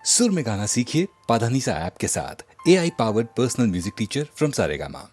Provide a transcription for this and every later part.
सुर में गाना सीखिए पाधानीसा ऐप के साथ। AI powered personal music teacher from Saregama.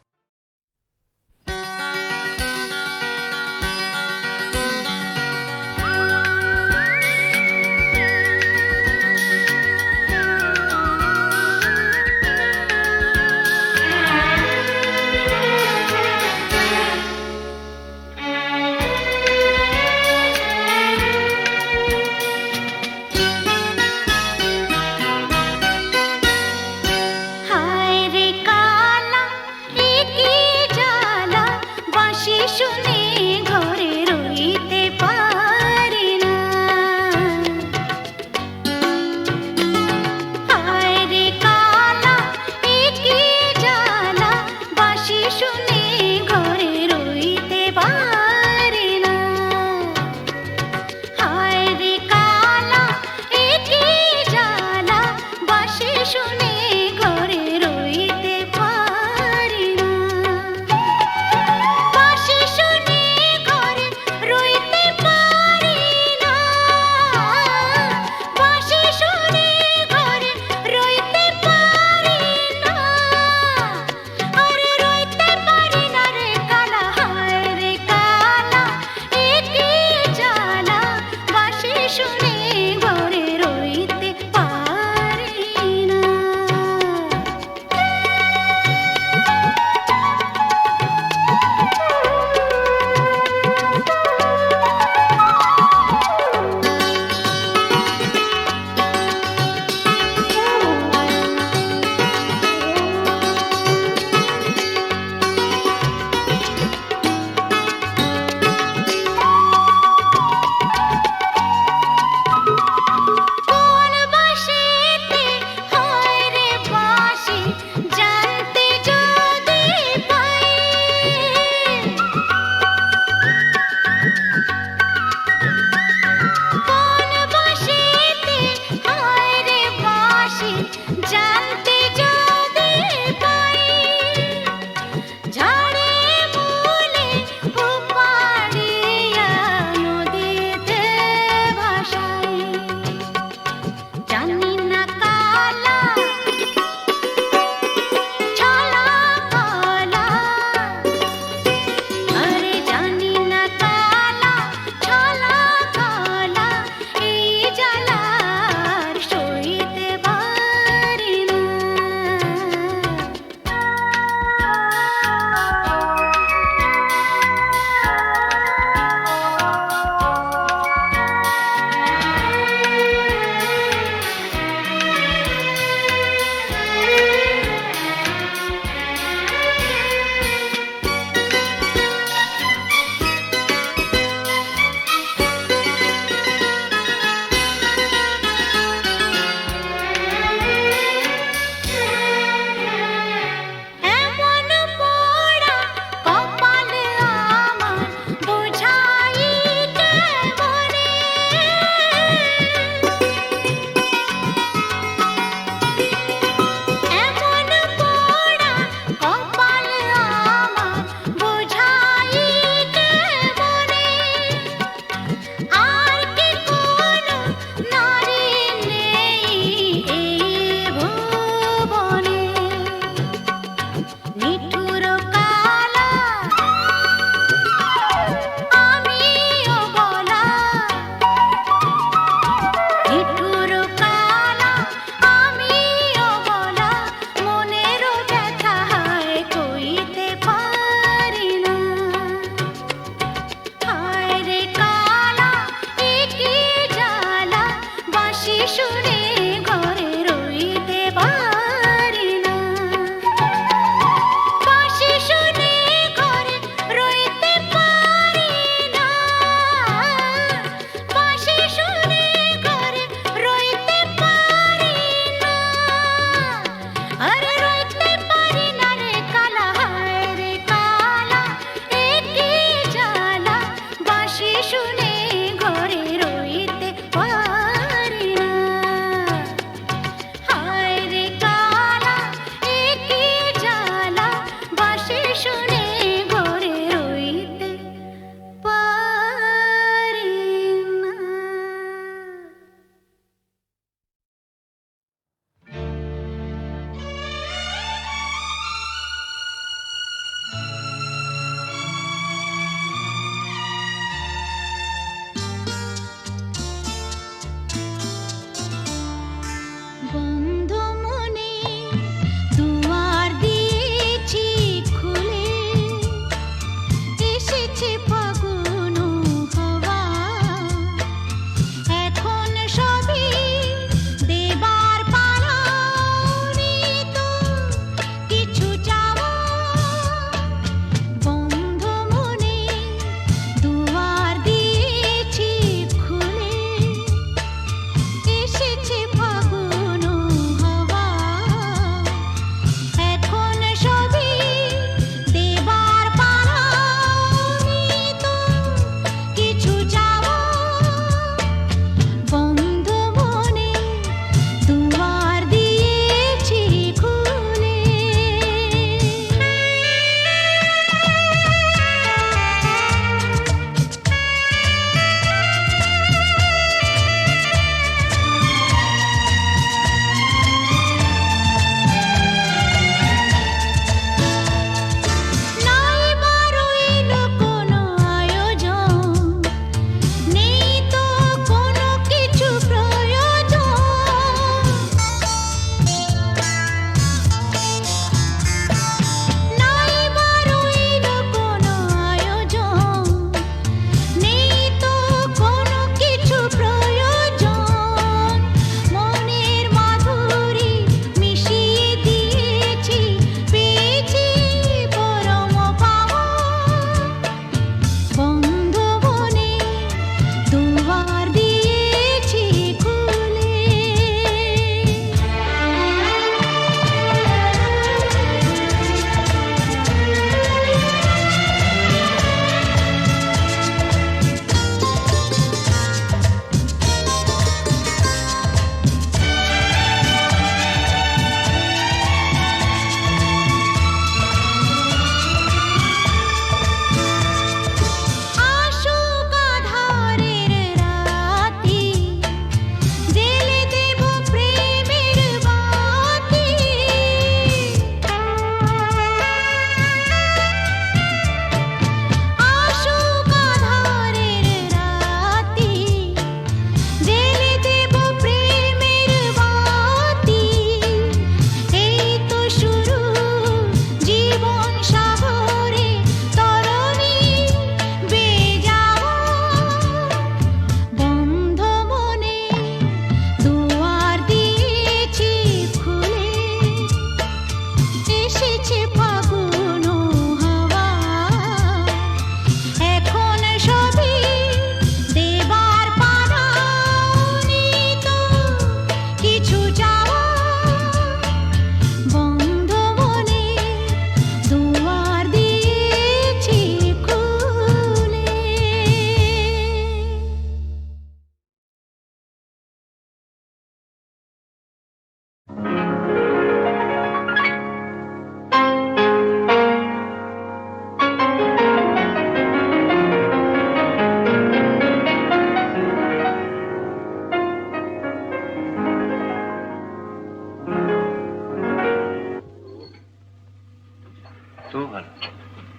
ভালো।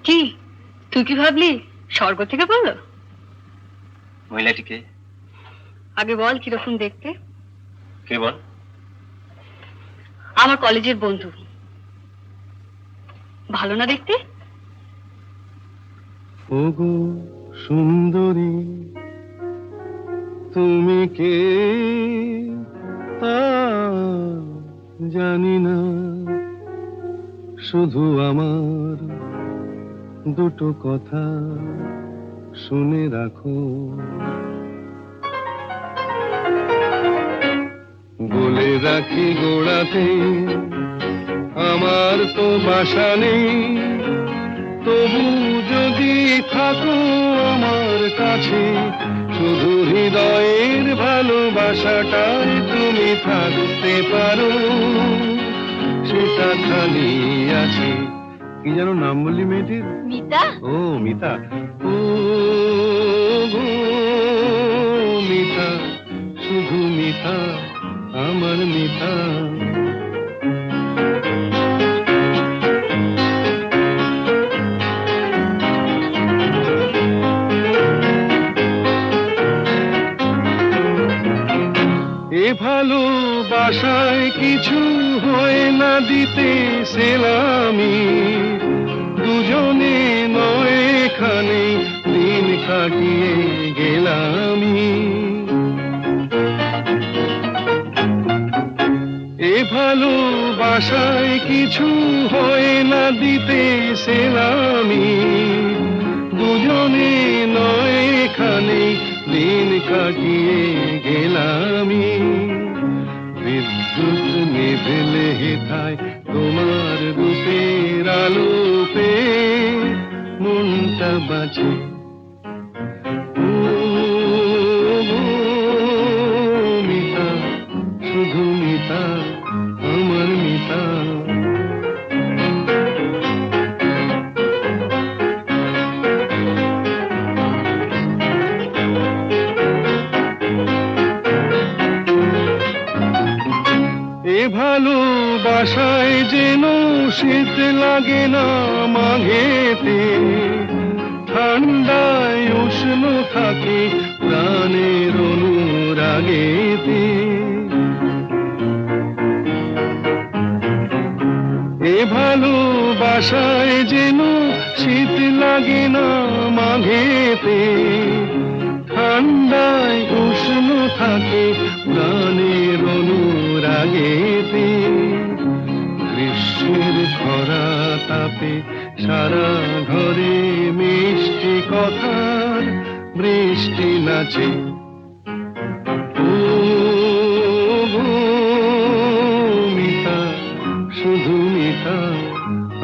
কি তুই কি ভাবলি স্বর্গ থেকে বললো? মহিলাটিকে আগে বল কিরকম দেখতে। কে বল? আমার কলেজের বন্ধু। ভালো না দেখতে? ওগো সুন্দরী তুমি কে তা জানি না, শুধু আমার দুটো কথা শুনে রাখো। বলে রাখি গোড়াতে আমার তো বাসা নেই, তবু যদি থাকো আমার কাছে, শুধু হৃদয়ের ভালোবাসাটাই তুমি থাকতে পারো, সেটা খালি আছে। কি যেন নাম বললি মেয়েটির? মিতা। ও মিতা। ও গো মিতা, শুধু মিতা, আমার মিতা। এ ভালোবাসায় কিছু হয় না দিতে সেলামি, দুজনে নয় এখানে দিন কাটিয়ে গেলামি। এ ভালোবাসায় কিছু হয় না দিতে সেলামি, দুজনে নয় এখানে দিন কাটিয়ে গেলামি। বিদ্যুৎ নিভেলে হেথায় তোমার রূপের আলো পেয়ে মনটা বাঁচে। ও মিতা, শুধু মিতা, আমার মিতা। এ ভালোবাসায় যেন শীত লাগে না মাঘেতে, ঠান্ডায় উষ্ণ থাকে প্রাণের অনুরাগেতে। এ ভালোবাসায় যেন শীত লাগে না মাঘেতে, ঠান্ডায় উষ্ণ থাকে প্রাণের অনুরাগেতে। গ্রীষ্মের খরা তাপে সারা ঘরে মিষ্টি কথার বৃষ্টি নাচে। ও গো মিতা, শুধু মিতা,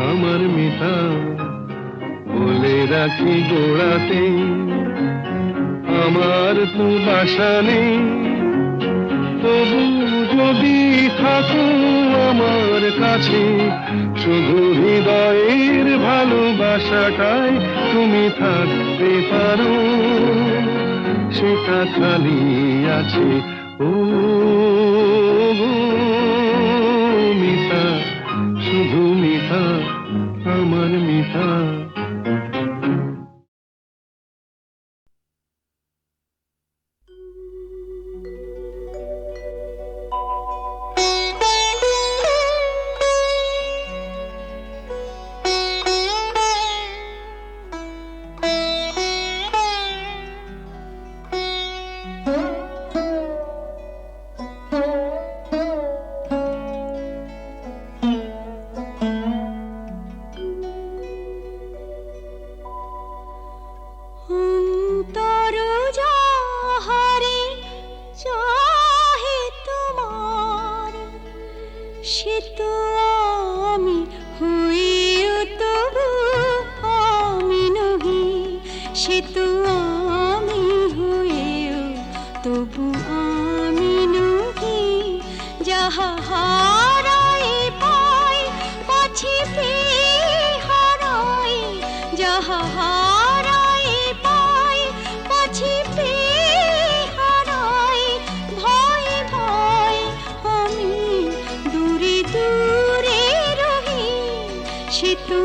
আমার মিতা। বলে রাখি গোড়াতে আমার তো বাসা নেই, তবু যদি থাকো আমার কাছে, শুধু হৃদয়ের ভালোবাসাটাই তুমি থাকতে পারো, সেটা খালি আছে। ও গো মিতা, শুধু মিতা, আমার মিতা। সে তো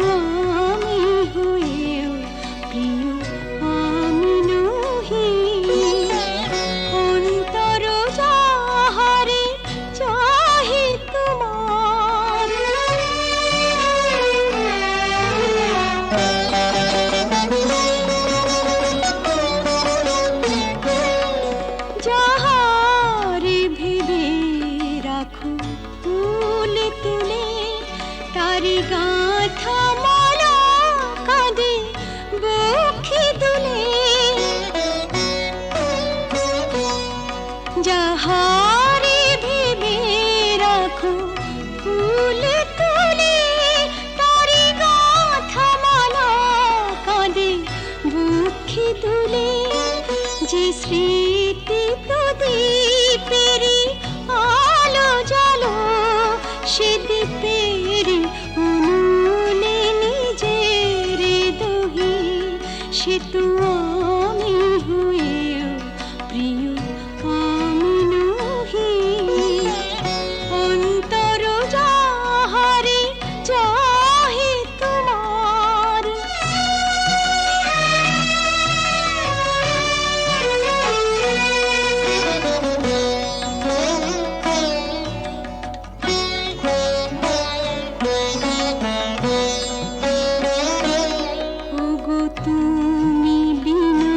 গাঁথা মালা কাঁদে বক্ষে দুলে, যাহারে ভেবে রাখো ফুল তুলে, তারি গাঁথা মালা কাঁদে বক্ষে দুলে। যে স্মৃতি প্রদীপেরি আলো জালো, সে দ্বীপের উনুনে নিজের দহি, সে তো আমি হয়েও প্রিয় আমি নহি। অন্তর যাহারে চাহে তোমার, ওগো তুমি বিনা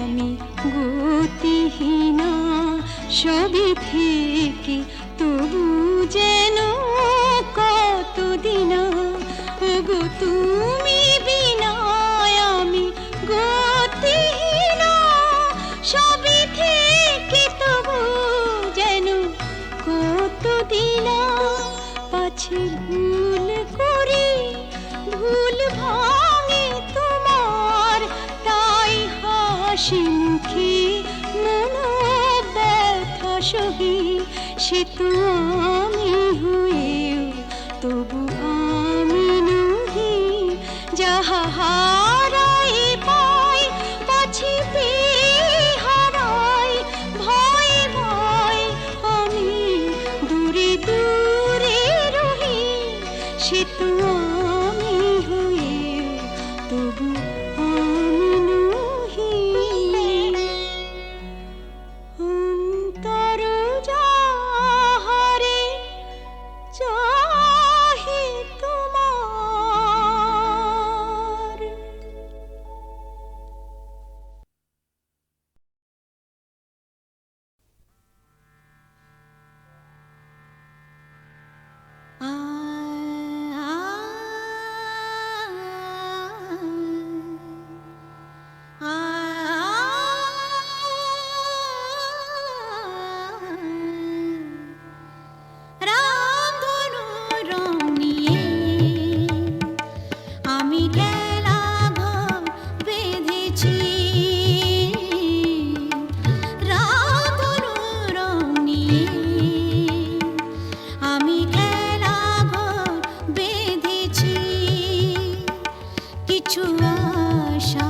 আমি গতিহীনা, সবই থেকে তবু যেন কতদিন। ওগো তুমি বিনা আমি গতিহীনা, সবই থেকে তবু যেন কতদিন। পাছে ভুল করি ভুল ভাঙে তোমার, তাই হাসি মুখে মন ব্যথা সহি। সে তো আমি হয়েও তবু আমি নহি। যাহা হারাই পাই পাছি পেয়ে হারাই, ভয় ভয় আমি দূরে দূরে রহি। সে তো আমি হয়েও তবু আমি নহি। অন্তর যাহারে চাহে তোমার। রামধনু রং নিয়ে আমি খেলা ঘর বেঁধেছি, রামধনু রং নিয়ে আমি খেলা ঘর বেঁধেছি। কিছু আশা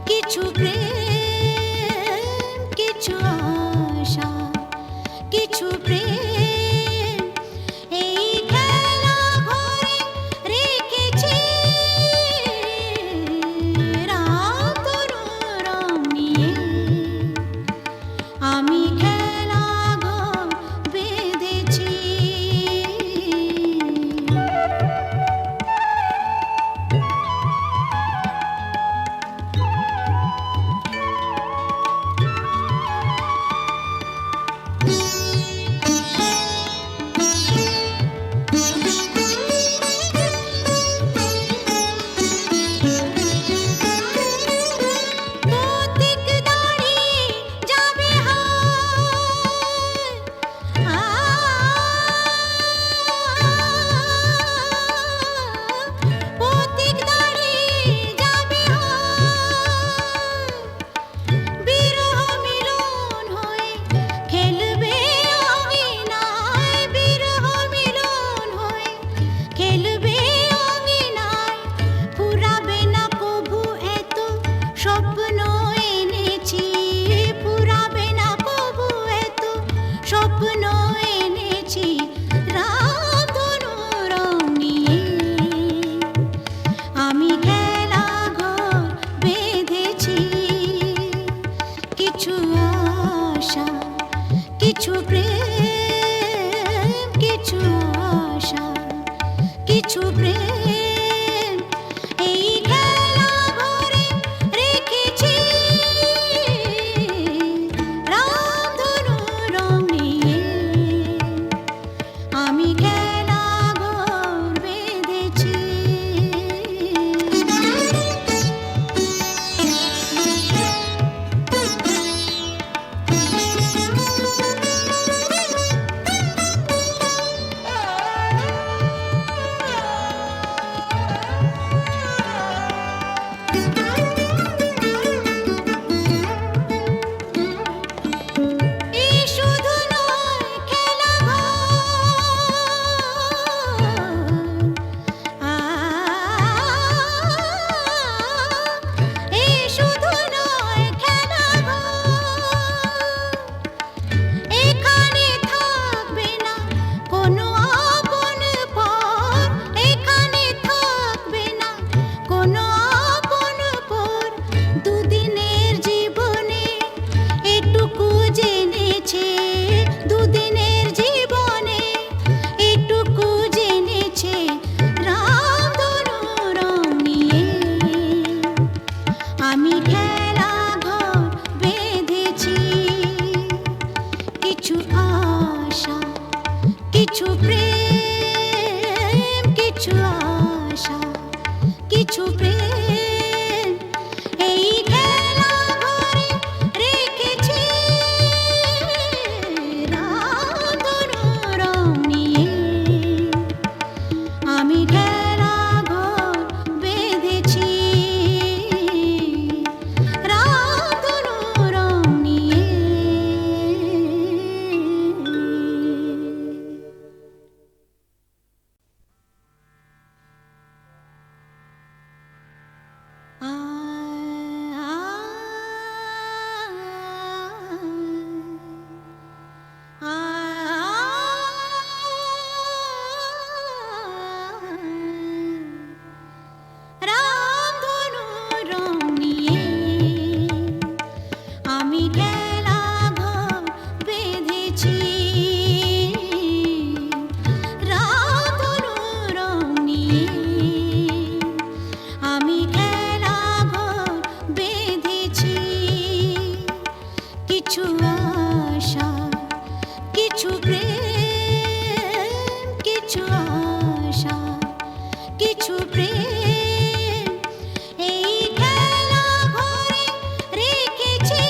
কিছু প্রেম, কিছু আশা কিছু প্রেম, এই খেলা ঘরে রেখেছি। রামধনু রং নিয়ে আমি খেলা ঘর বেঁধেছি। পথিক দাঁড়িয়ে যাবে পথিক দাঁড়িয়ে যাবে বিরহ মিলন হয়ে খেলবে অঙ্গিনায়, বিরহ মিলন হয়ে খেলবে অঙ্গিনায়। ফুরাবে না কভু এত স্বপ্ন এনেছি, ফুরাবে না কভু এত স্বপ্ন এনেছি। রামধনু রং নিয়ে আমি খেলা ঘর বেঁধেছি। কিছু আশা কিছু প্রেম, কিছু আশা কিছু প্রেম, এই খেলা ঘরে রেখেছি। রামধনু রং নিয়ে আমি খেলা ঘর কিছু প্রেম কিছু আশা কিছু প্রেম এই খেলা ঘরে রেখেছি রাতনো রং নিয়ে আমি খেলা ঘর বেঁধেছি রাতনো রং নিয়ে রামধনু রং নিয়ে আমি খেলা ঘর বেঁধেছি রামধনু রং নিয়ে আমি খেলা ঘর বেঁধেছি কিছু আশা কিছু প্রেম কিছু আশা কিছু প্রেম এই খেলা ঘরে রেখেছি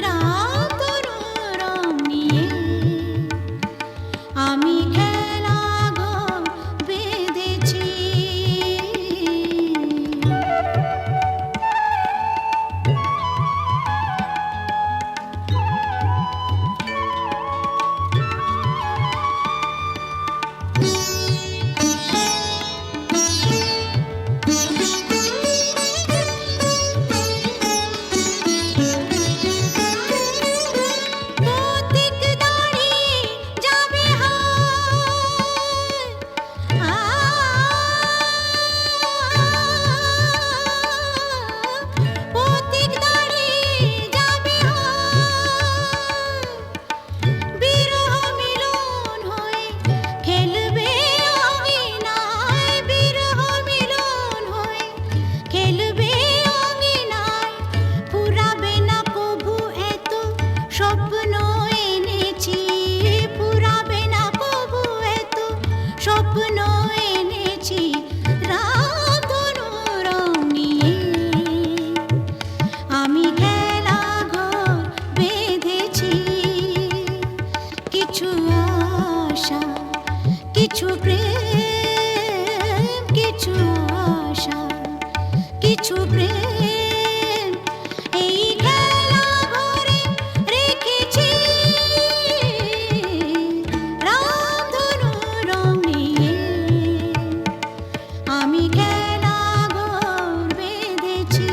রাতনো রং নিয়ে আমি খেলা ঘর বেঁধেছি পথিক দাঁড়িয়ে যাবে পথিক দাঁড়িয়ে যাবে বিরহ মিলন হয়ে খেলবে অঙ্গিনায় বিরহ মিলন হয়ে খেলবে অঙ্গিনায় ফুরাবে না কভু এত স্বপ্ন এনেছি ফুরাবে না কভু এত স্বপ্ন এনেছি রাতনো রং নিয়ে আমি খেলা ঘর বেঁধেছি কিছু আশা কিছু প্রেম কিছু আশা কিছু প্রেম এই খেলা ঘরে রেখেছি রামধনু রং নিয়ে আমি খেলা ঘর বেঁধেছি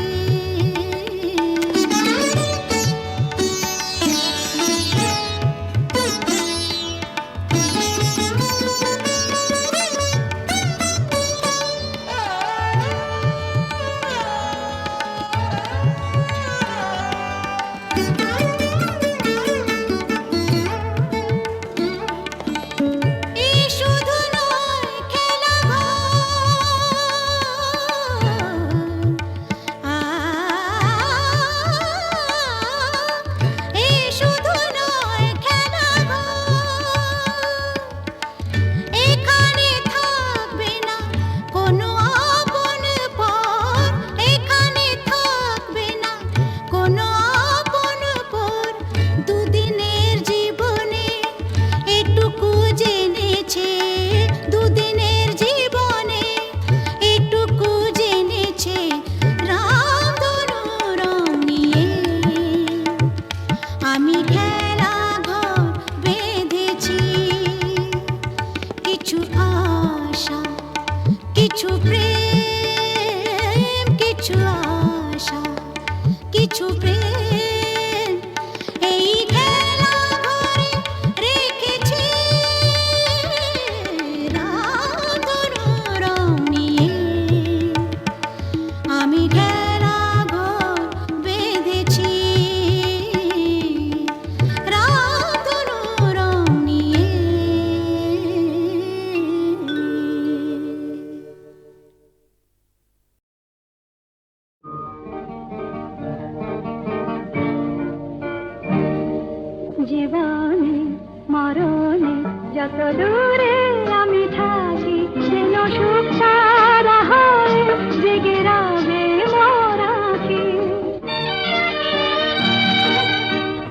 মরণে যত দূরে আমি থাকি যেন সুখ সারা হয় জেগে রবে মোর আঁখি।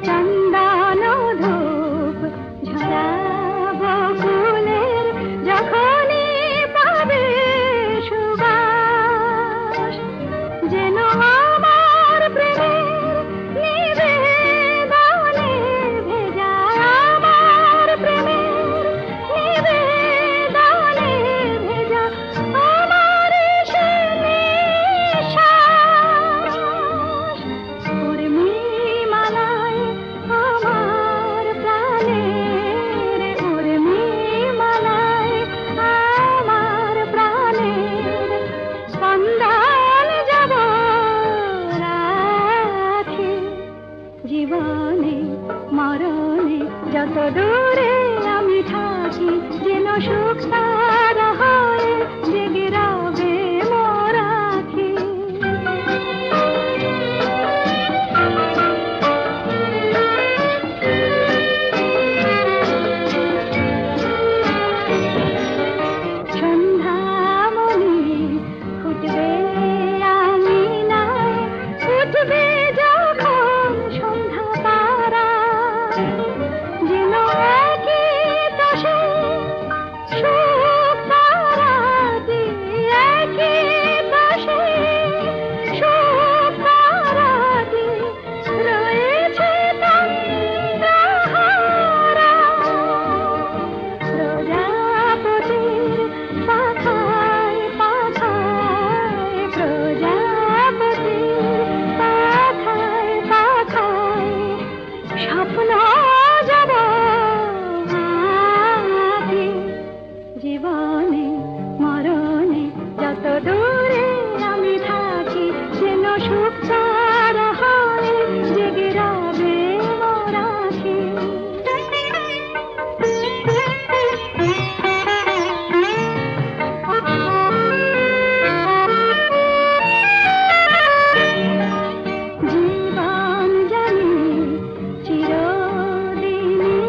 চন্দন ধূপ ঝরাবো ফুলের যখনই পাবে সুবাস যেন আমার প্রেমের নিবেদনে ভেজা আমার প্রেমের নিবেদনে ভেজা আমার সে নিঃশ্বাস উর্মিমালায় আমার প্রাণের উর্মিমালায় আমার প্রাণের স্পন্দন যাব রাখি জীবনে মরণে যত দূরে আমি থাকি যেন সুখ সারা হয় জেগে রবে মোর আঁখি। সন্ধ্যামণি ফুটবে আঙিনায় উঠবে যখন সন্ধ্যা তারা যেন একই দশে সুখ তারাটি একই দশে সুখ তারাটি রয়েছে তন্দ্রাহারা প্রজাপতির পাখায় পাখায় প্রজাপতির পাখায় পাখায় স্বপ্ন যাব আঁখি জীবনে মরণে যত দূরে আমি থাকি যেন সুখ সারা হয় জেগে রবে মোর আঁখি। জীবন জানি চিরদিনই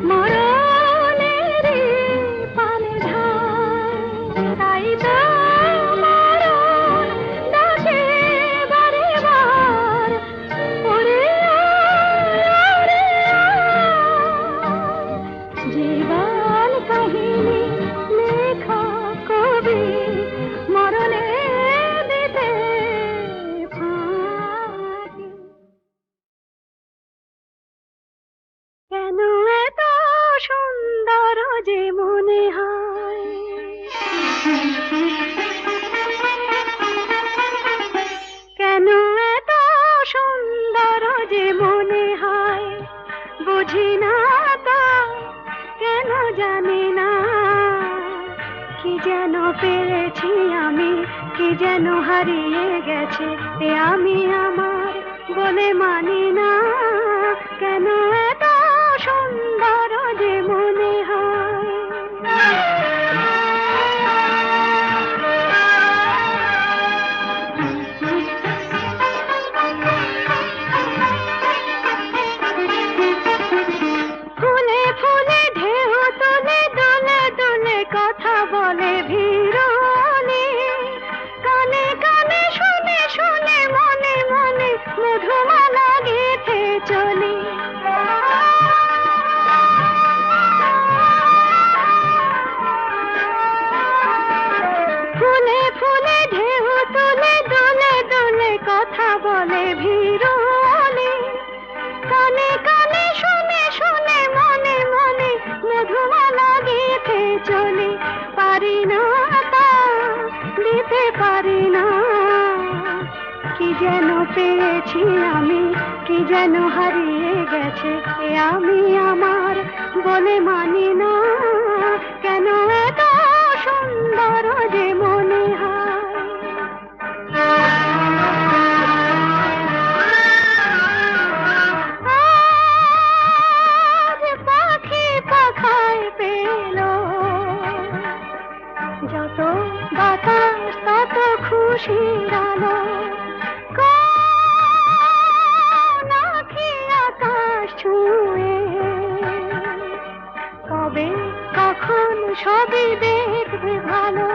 মরণেরই পানে ধার তাই তো মরণ ডাকে বারে বার ওরে ওরে জীবন কাহিনী লেখক কবি মরণে দিতে ফাঁকি। কেন এত সুন্দর যে মনে হয় কেন এত সুন্দর যে মনে হয় বুঝি না তো কেন জানি না কি যেন পেয়েছি আমি কি যেন হারিয়ে গেছে এ আমি আমার বলে মানি না কেন এত সুন্দর যে মনে হয়। ফুলে ফুলে ঢেউ তুলে দুলে দুলে কথা বলে ভিড়নে কানে কানে শুনে শুনে মনে মনে মধুমালা গেঁথে চলি। ফুলে ফুলে ঢেউ তুলে দুলে দুলে কথা বলে ভিড়নে কানে কানে শুনে শুনে মনে মনে মধুমালা গেঁথে চলি। পারি না তা দিতে পারি না কি যেন পেয়েছি আমি কি যেন হারিয়ে গেছে এ আমি আমার বলে মানি না কেন এত সুন্দর যে মনে হয়। আজ পাখি পাখায় পেল যত বাতাস তত খুশির আলো কোন আঁখি আকাশ ছুঁয়ে সবই দেখবে ভালো।